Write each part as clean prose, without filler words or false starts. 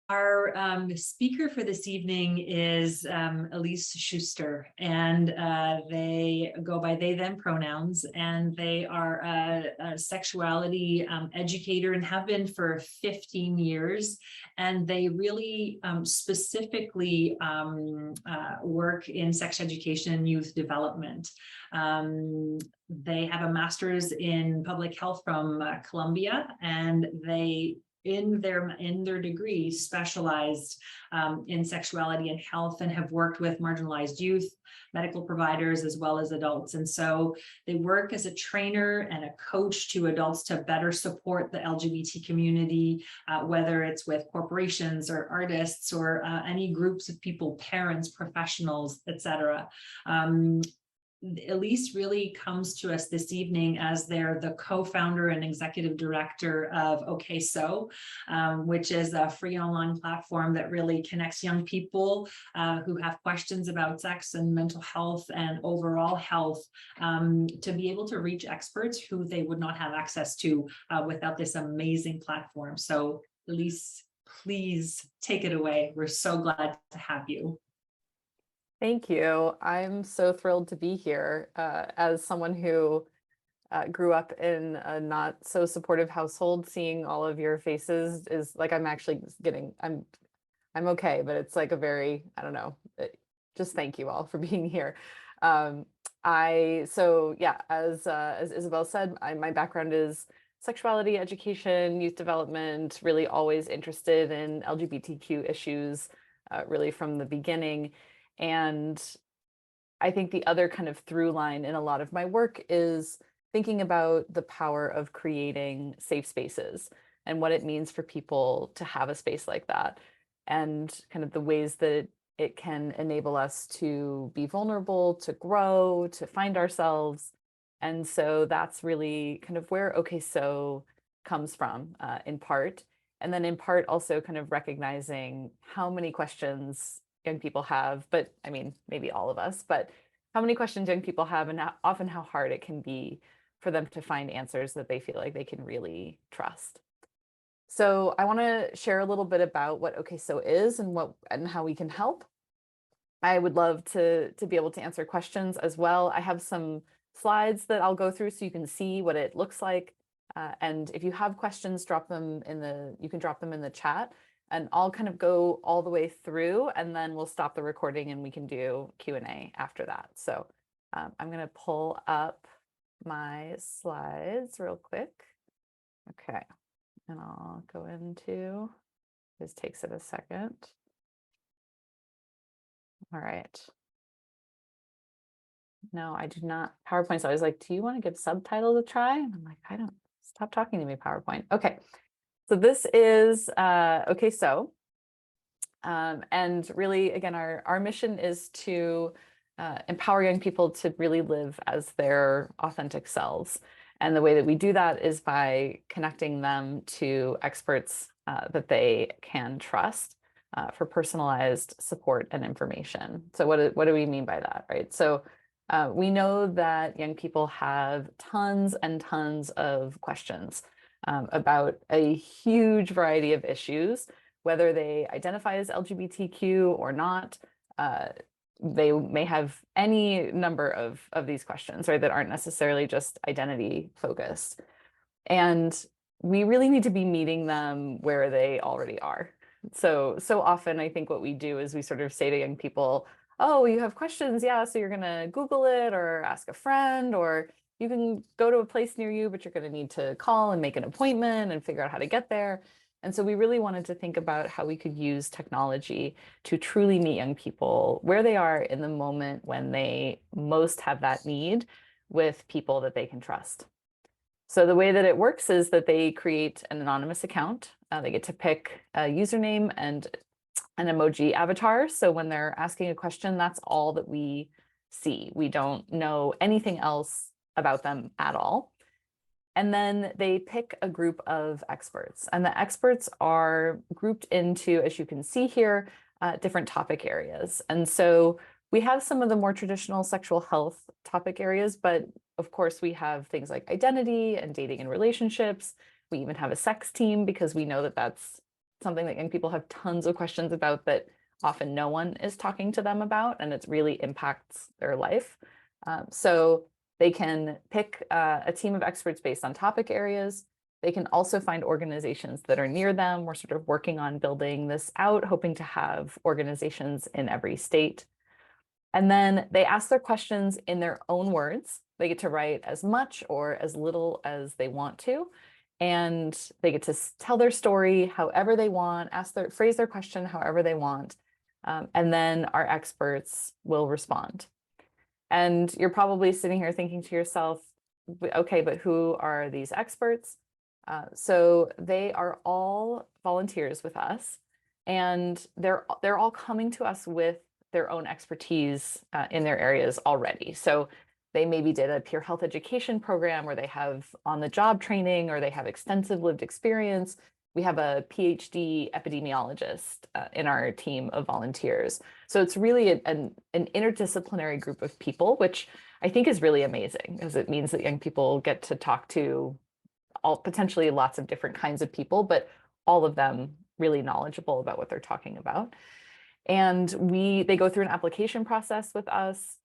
Our speaker for this evening is Elise Schuster, and they go by they, them pronouns, and they are a sexuality educator and have been for 15 years. And they really specifically work in sex education and youth development. They have a master's in public health from Columbia, and they in their degree specialized in sexuality and health, and have worked with marginalized youth, medical providers, as well as adults. And so they work as a trainer and a coach to adults to better support the LGBT community, whether it's with corporations or artists or any groups of people, parents, professionals, etc. Elise really comes to us this evening as they're the co-founder and executive director of OkaySo, which is a free online platform that really connects young people who have questions about sex and mental health and overall health to be able to reach experts who they would not have access to without this amazing platform. So Elise, please take it away. We're so glad to have you. Thank you. I'm so thrilled to be here. As someone who grew up in a not so supportive household, seeing all of your faces is like, I'm actually getting, I'm okay, but it's like a very, I don't know, just thank you all for being here. So yeah, as Isabel said, my background is sexuality education, youth development, really always interested in LGBTQ issues, really from the beginning. And I think the other kind of through line in a lot of my work is thinking about the power of creating safe spaces and what it means for people to have a space like that, and kind of the ways that it can enable us to be vulnerable, to grow, to find ourselves. And so that's really kind of where OkaySo comes from, in part. And then in part also kind of recognizing how many questions young people have, but I mean, maybe all of us, but how many questions young people have, and often how hard it can be for them to find answers that they feel like they can really trust. So I want to share a little bit about what OkaySo is and how we can help. I would love to be able to answer questions as well. I have some slides that I'll go through so you can see what it looks like. And if you have questions, you can drop them in the chat. And I'll kind of go all the way through, and then we'll stop the recording and we can do Q&A after that. So I'm going to pull up my slides real quick. Okay, and I'll go into, this takes it a second. All right. No, I do not. PowerPoint. So I was like, do you want to give subtitles a try? And I'm like, I don't, stop talking to me, PowerPoint. Okay. So this is OkaySo. And really, again, our mission is to empower young people to really live as their authentic selves. And the way that we do that is by connecting them to experts that they can trust for personalized support and information. So what do we mean by that, right? So we know that young people have tons and tons of questions about a huge variety of issues, whether they identify as LGBTQ or not. They may have any number of these questions, right, that aren't necessarily just identity focused. And we really need to be meeting them where they already are. So often I think what we do is we sort of say to young people, oh, you have questions, yeah, so you're gonna Google it or ask a friend, or you can go to a place near you, but you're going to need to call and make an appointment and figure out how to get there. And so we really wanted to think about how we could use technology to truly meet young people where they are in the moment when they most have that need, with people that they can trust. So the way that it works is that they create an anonymous account. They get to pick a username and an emoji avatar. So when they're asking a question, that's all that we see. We don't know anything else about them at all. And then they pick a group of experts, and the experts are grouped into, as you can see here, different topic areas. And so we have some of the more traditional sexual health topic areas, but of course we have things like identity and dating and relationships. We even have a sex team because we know that that's something that young people have tons of questions about that often no one is talking to them about, and it really impacts their life. So they can pick a team of experts based on topic areas. They can also find organizations that are near them. We're sort of working on building this out, hoping to have organizations in every state. And then they ask their questions in their own words. They get to write as much or as little as they want to. And they get to tell their story however they want, phrase their question however they want. And then our experts will respond. And you're probably sitting here thinking to yourself, okay, but who are these experts? So they are all volunteers with us, and they're all coming to us with their own expertise in their areas already. So they maybe did a peer health education program, or they have on-the-job training, or they have extensive lived experience. We have a PhD epidemiologist in our team of volunteers. So it's really an interdisciplinary group of people, which I think is really amazing, because it means that young people get to talk to potentially lots of different kinds of people, but all of them really knowledgeable about what they're talking about. And they go through an application process with us.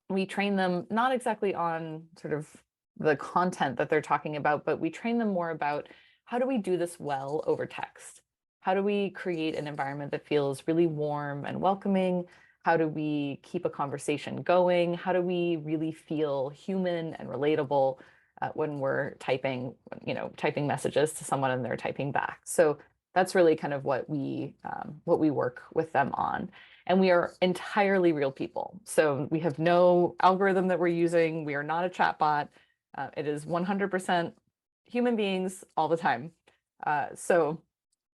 We train them not exactly on sort of the content that they're talking about, but we train them more about how do we do this well over text? How do we create an environment that feels really warm and welcoming? How do we keep a conversation going? How do we really feel human and relatable when we're typing messages to someone and they're typing back? So that's really kind of what we work with them on. And we are entirely real people. So we have no algorithm that we're using. We are not a chatbot. It is 100% human beings all the time. So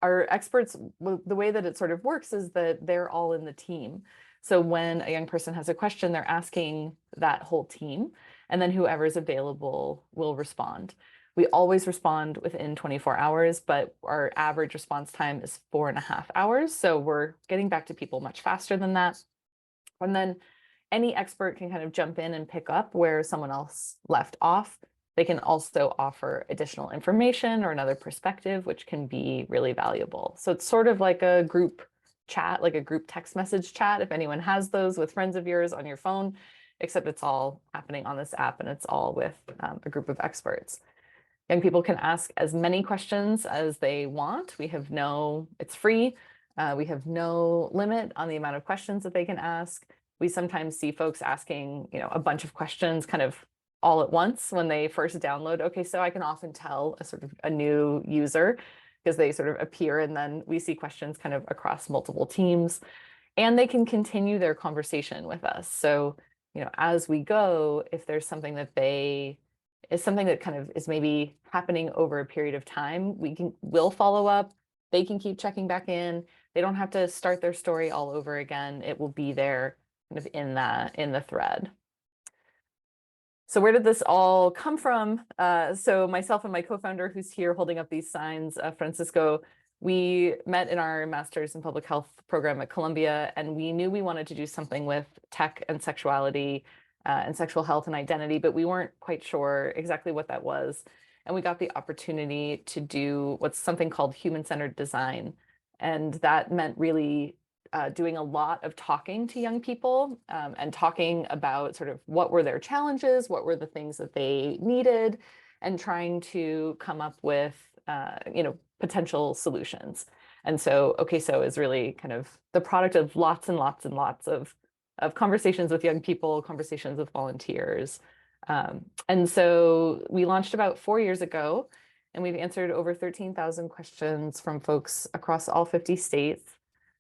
our experts, the way that it sort of works is that they're all in the team. So when a young person has a question, they're asking that whole team, and then whoever's available will respond. We always respond within 24 hours, but our average response time is 4.5 hours. So we're getting back to people much faster than that. And then any expert can kind of jump in and pick up where someone else left off. They can also offer additional information or another perspective, which can be really valuable. So it's sort of like a group chat, like a group text message chat, if anyone has those with friends of yours on your phone, except it's all happening on this app and it's all with a group of experts. Young people can ask as many questions as they want. It's free. We have no limit on the amount of questions that they can ask. We sometimes see folks asking, a bunch of questions kind of all at once when they first download OkaySo. I can often tell a new user, because they sort of appear, and then we see questions kind of across multiple teams, and they can continue their conversation with us. So, as we go, if there's something that kind of is maybe happening over a period of time, we'll follow up. They can keep checking back in. They don't have to start their story all over again. It will be there kind of in the thread. So where did this all come from? So myself and my co-founder, who's here holding up these signs, Francisco, we met in our master's in public health program at Columbia, and we knew we wanted to do something with tech and sexuality and sexual health and identity, but we weren't quite sure exactly what that was. And we got the opportunity to do what's something called human-centered design. And that meant really doing a lot of talking to young people and talking about sort of what were their challenges, what were the things that they needed, and trying to come up with, potential solutions. And so OkaySo is really kind of the product of lots and lots and lots of conversations with young people, conversations with volunteers. And so we launched about 4 years ago, and we've answered over 13,000 questions from folks across all 50 states.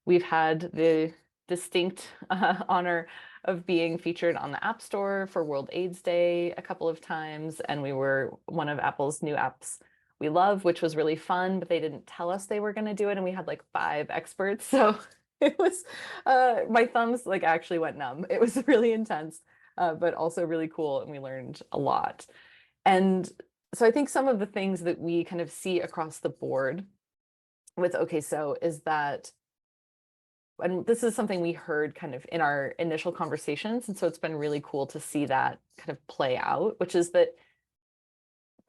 We've had the distinct honor of being featured on the App Store for World AIDS Day a couple of times, and we were one of Apple's new apps we love, which was really fun, but they didn't tell us they were going to do it, and we had like 5 experts, so it was my thumbs actually went numb. It was really intense, but also really cool, and we learned a lot. And so I think some of the things that we kind of see across the board with OkaySo is that, and this is something we heard kind of in our initial conversations, and so it's been really cool to see that kind of play out, which is that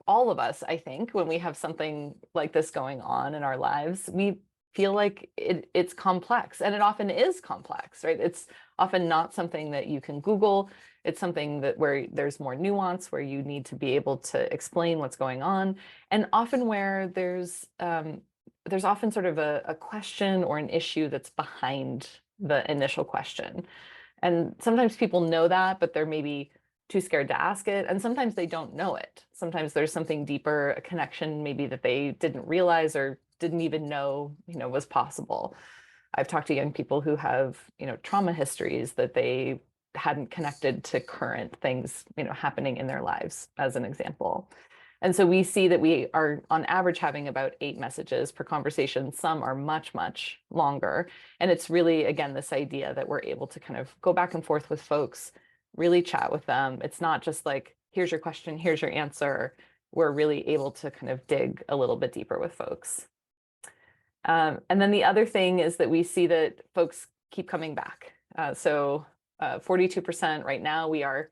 all of us, I think, when we have something like this going on in our lives, we feel like it's complex, and it often is complex, right? It's often not something that you can Google. It's something that where there's more nuance, where you need to be able to explain what's going on, and often where there's often sort of a question or an issue that's behind the initial question. And sometimes people know that, but they're maybe too scared to ask it. And sometimes they don't know it. Sometimes there's something deeper, a connection maybe that they didn't realize or didn't even know, was possible. I've talked to young people who have, trauma histories that they hadn't connected to current things, happening in their lives, as an example. And so we see that we are on average having about 8 messages per conversation. Some are much, much longer. And it's really, again, this idea that we're able to kind of go back and forth with folks, really chat with them. It's not just like, here's your question, here's your answer. We're really able to kind of dig a little bit deeper with folks. And then the other thing is that we see that folks keep coming back. So 42% right now, we're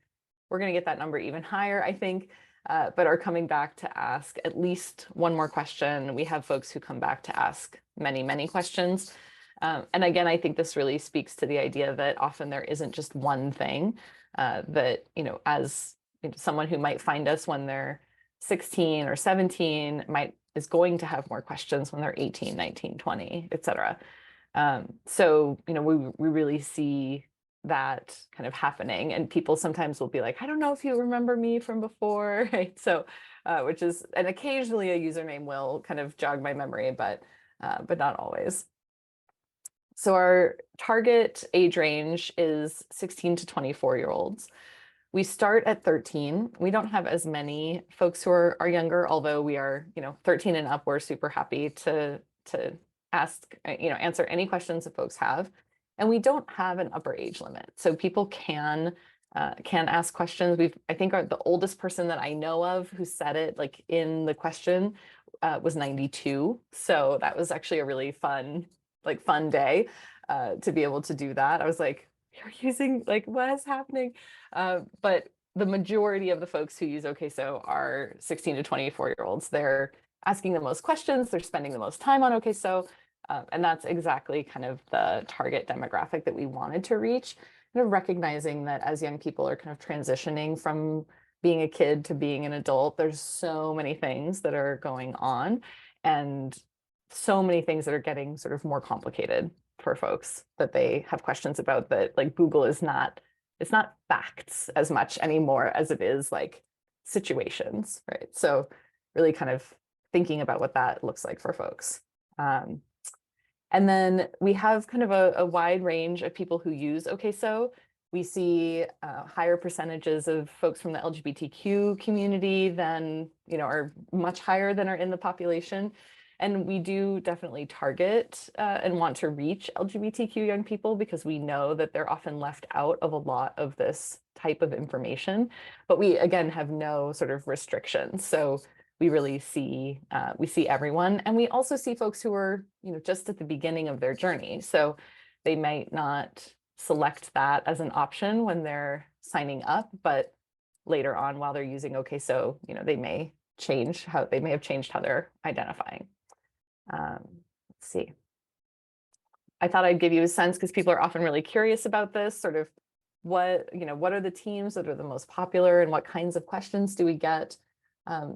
going to get that number even higher, I think, but are coming back to ask at least one more question. We have folks who come back to ask many, many questions. And again, I think this really speaks to the idea that often there isn't just one thing that, as someone who might find us when they're 16 or 17 is going to have more questions when they're 18, 19, 20, et cetera. So, we really see that kind of happening, and people sometimes will be like, I don't know if you remember me from before, right? So, which is, and occasionally a username will kind of jog my memory, but not always. So our target age range is 16 to 24-year-olds. We start at 13. We don't have as many folks who are younger, although we are, 13 and up. We're super happy to ask, answer any questions that folks have. And we don't have an upper age limit, so people can ask questions. I think the oldest person that I know of who said it like in the question was 92. So that was actually a really fun day to be able to do that. I was like, you're using, like, what is happening? But the majority of the folks who use OkaySo are 16 to 24-year-olds. They're asking the most questions. They're spending the most time on OkaySo. And that's exactly kind of the target demographic that we wanted to reach, kind of recognizing that as young people are kind of transitioning from being a kid to being an adult, there's so many things that are going on and so many things that are getting sort of more complicated for folks that they have questions about, that like Google is not, it's not facts as much anymore as it is like situations, right? So really kind of thinking about what that looks like for folks. And then we have kind of a wide range of people who use OkaySo. We see higher percentages of folks from the LGBTQ community than, are much higher than are in the population. And we do definitely target and want to reach LGBTQ young people, because we know that they're often left out of a lot of this type of information. But we, again, have no sort of restrictions. So we really see, we see everyone. And we also see folks who are, just at the beginning of their journey. So they might not select that as an option when they're signing up, but later on while they're using OkaySo, they may have changed how they're identifying. Let's see. I thought I'd give you a sense, because people are often really curious about this, sort of what are the teams that are the most popular and what kinds of questions do we get?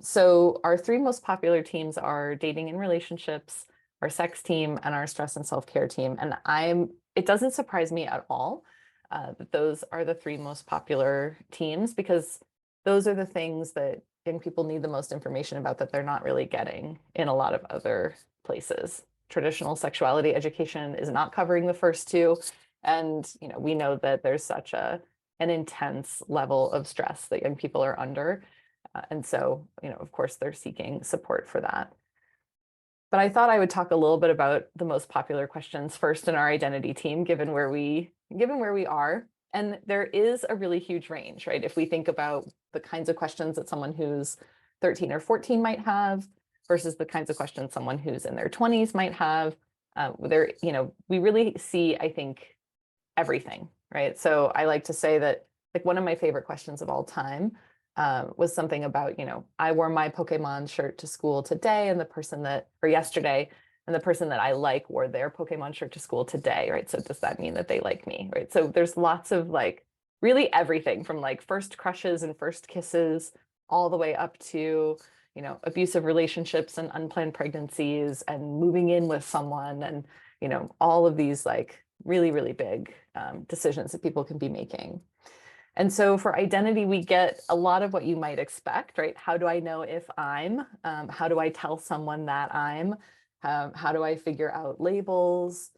So our 3 most popular teams are dating and relationships, our sex team, and our stress and self-care team. And it doesn't surprise me at all that those are the 3 most popular teams, because those are the things that young people need the most information about that they're not really getting in a lot of other places. Traditional sexuality education is not covering the first 2. And, we know that there's such an intense level of stress that young people are under. And so, of course, they're seeking support for that. But I thought I would talk a little bit about the most popular questions first in our identity team, given where we are. And there is a really huge range, right? If we think about the kinds of questions that someone who's 13 or 14 might have versus the kinds of questions someone who's in their 20s might have, we really see, I think, everything, right? So I like to say that, like, one of my favorite questions of all time was something about, I wore my Pokemon shirt to school today, and yesterday, and the person that I like wore their Pokemon shirt to school today, right? So does that mean that they like me, right? So there's lots of like really everything from like first crushes and first kisses all the way up to, you know, abusive relationships and unplanned pregnancies and moving in with someone, and, you know, all of these like really, really big decisions that people can be making. And so for identity, we get a lot of what you might expect, right? How do I know if I'm? How do I tell someone that I'm? How do I figure out labels?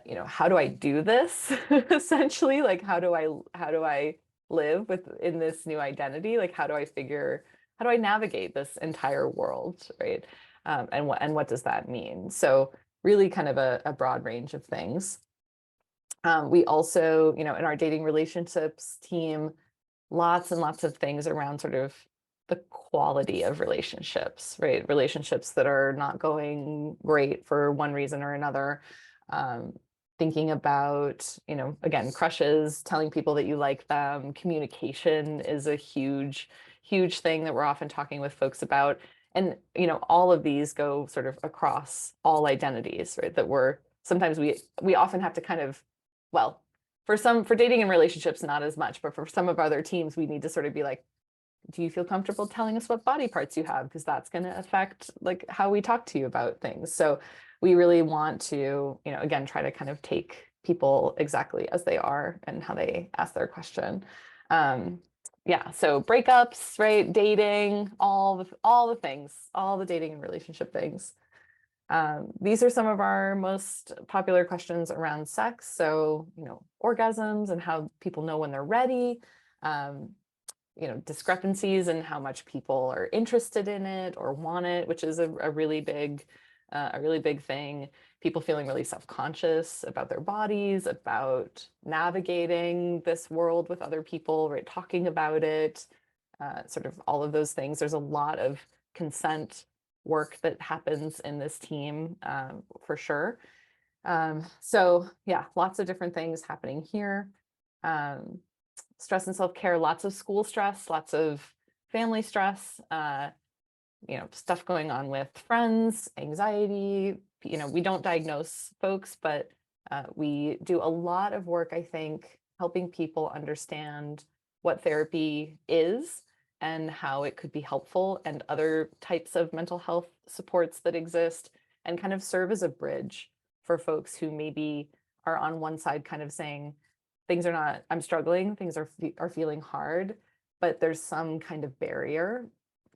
You know, how do I do this? Essentially, like how do I live in this new identity? Like how do I navigate this entire world, right? And what does that mean? So really kind of a broad range of things. We also, you know, in our dating relationships team, lots and lots of things around sort of the quality of relationships, right? Relationships that are not going great for one reason or another. Thinking about, you know, again, crushes, telling people that you like them. Communication is a huge, huge thing that we're often talking with folks about. And, you know, all of these go sort of across all identities, right? That sometimes we often have to kind of, well, for dating and relationships, not as much, but for some of our other teams, we need to sort of be like, do you feel comfortable telling us what body parts you have? Because that's going to affect like how we talk to you about things. So we really want to, you know, again, try to kind of take people exactly as they are and how they ask their question. Yeah, so breakups, right? Dating, all the things, all the dating and relationship things. These are some of our most popular questions around sex. So, you know, orgasms and how people know when they're ready, you know, discrepancies in how much people are interested in it or want it, which is a really big thing. People feeling really self-conscious about their bodies, about navigating this world with other people, right? Talking about it, sort of all of those things. There's a lot of consent work that happens in this team, for sure. So yeah, lots of different things happening here. Stress and self-care, lots of school stress, lots of family stress, you know, stuff going on with friends, anxiety. You know, we don't diagnose folks, but we do a lot of work, I think, helping people understand what therapy is and how it could be helpful, and other types of mental health supports that exist, and kind of serve as a bridge for folks who maybe are on one side kind of saying, things are not, I'm struggling, things are feeling hard, but there's some kind of barrier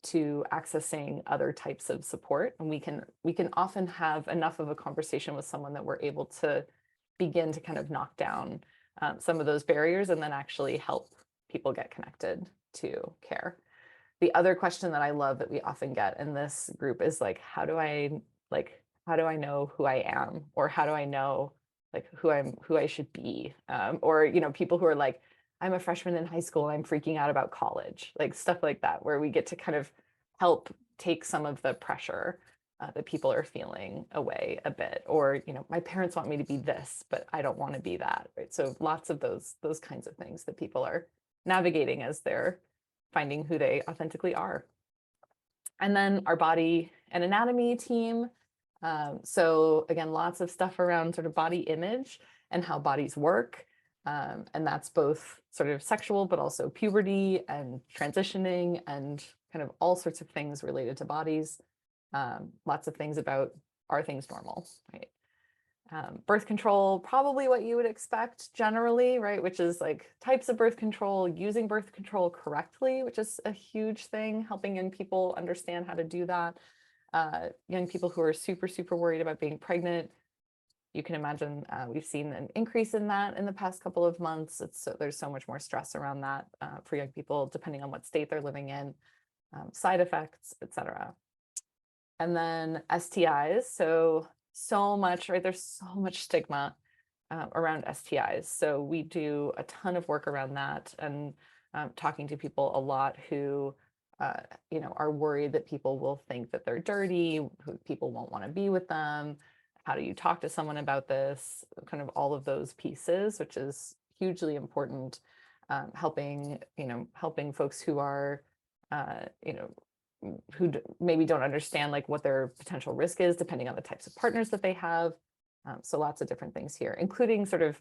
to accessing other types of support. And we can often have enough of a conversation with someone that we're able to begin to kind of knock down some of those barriers, and then actually help people get connected to care. The other question that I love that we often get in this group is like, how do I know who I am, or how do I know like who I should be? Or, you know, people who are like, I'm a freshman in high school and I'm freaking out about college, like stuff like that, where we get to kind of help take some of the pressure that people are feeling away a bit. Or, you know, my parents want me to be this, but I don't want to be that, right? So lots of those kinds of things that people are navigating as they're finding who they authentically are. And then our body and anatomy team. So again, lots of stuff around sort of body image and how bodies work. And that's both sort of sexual, but also puberty and transitioning and kind of all sorts of things related to bodies. Lots of things about, are things normal, right? Birth control, probably what you would expect generally, right? Which is like types of birth control, using birth control correctly, which is a huge thing, helping young people understand how to do that. Young people who are super, super worried about being pregnant. You can imagine we've seen an increase in that in the past couple of months. There's so much more stress around that for young people, depending on what state they're living in, side effects, etc. And then STIs. So much, right? There's so much stigma around STIs. So we do a ton of work around that, and talking to people a lot who, you know, are worried that people will think that they're dirty, who people won't want to be with them. How do you talk to someone about this? Kind of all of those pieces, which is hugely important, helping folks who are, you know, maybe don't understand like what their potential risk is depending on the types of partners that they have. So lots of different things here, including sort of,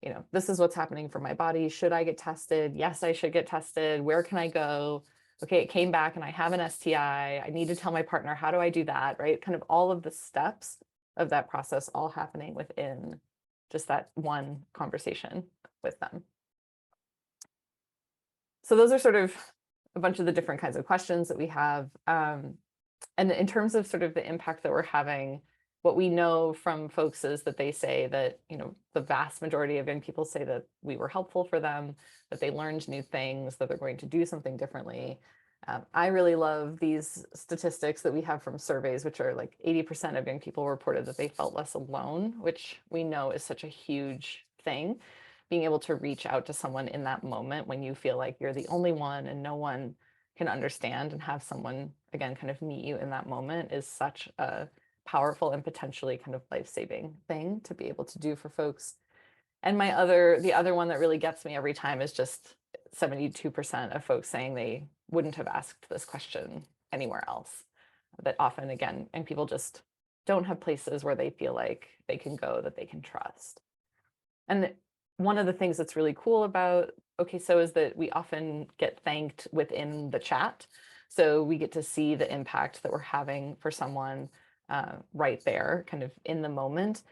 you know, this is what's happening for my body. Should I get tested? Yes, I should get tested. Where can I go? Okay, it came back and I have an STI. I need to tell my partner. How do I do that? Right? Kind of all of the steps of that process all happening within just that one conversation with them. So those are sort of a bunch of the different kinds of questions that we have. And in terms of sort of the impact that we're having, what we know from folks is that they say that, you know, the vast majority of young people say that we were helpful for them, that they learned new things, that they're going to do something differently. I really love these statistics that we have from surveys, which are like 80% of young people reported that they felt less alone, which we know is such a huge thing. Being able to reach out to someone in that moment when you feel like you're the only one and no one can understand, and have someone, again, kind of meet you in that moment is such a powerful and potentially kind of life-saving thing to be able to do for folks. And the other one that really gets me every time is just 72% of folks saying they wouldn't have asked this question anywhere else. That often, again, and people just don't have places where they feel like they can go, that they can trust. And one of the things that's really cool about OkaySo is that we often get thanked within the chat. So we get to see the impact that we're having for someone right there, kind of in the moment.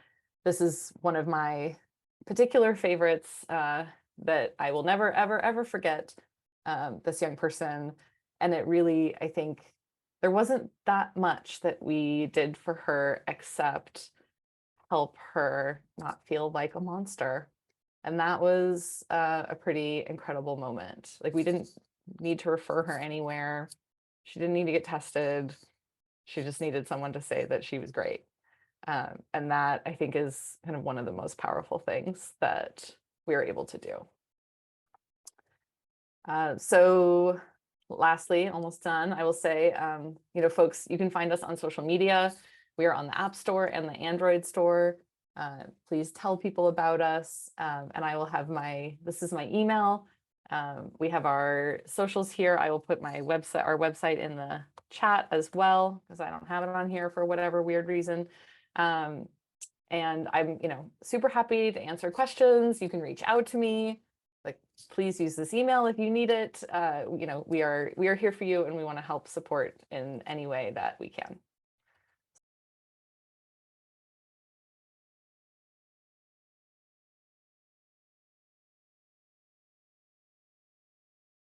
This is one of my particular favorites that I will never, ever, ever forget, this young person. And it really, I think, there wasn't that much that we did for her except help her not feel like a monster. And that was a pretty incredible moment. Like, we didn't need to refer her anywhere. She didn't need to get tested. She just needed someone to say that she was great. And that, I think, is kind of one of the most powerful things that we are able to do. So lastly, almost done, I will say, you know, folks, you can find us on social media. We are on the App Store and the Android store. Please tell people about us. And I will have this is my email. We have our socials here. I will put our website in the chat as well, because I don't have it on here for whatever weird reason. And I'm, you know, super happy to answer questions. You can reach out to me. Like, please use this email if you need it. You know, we are here for you, and we want to help support in any way that we can.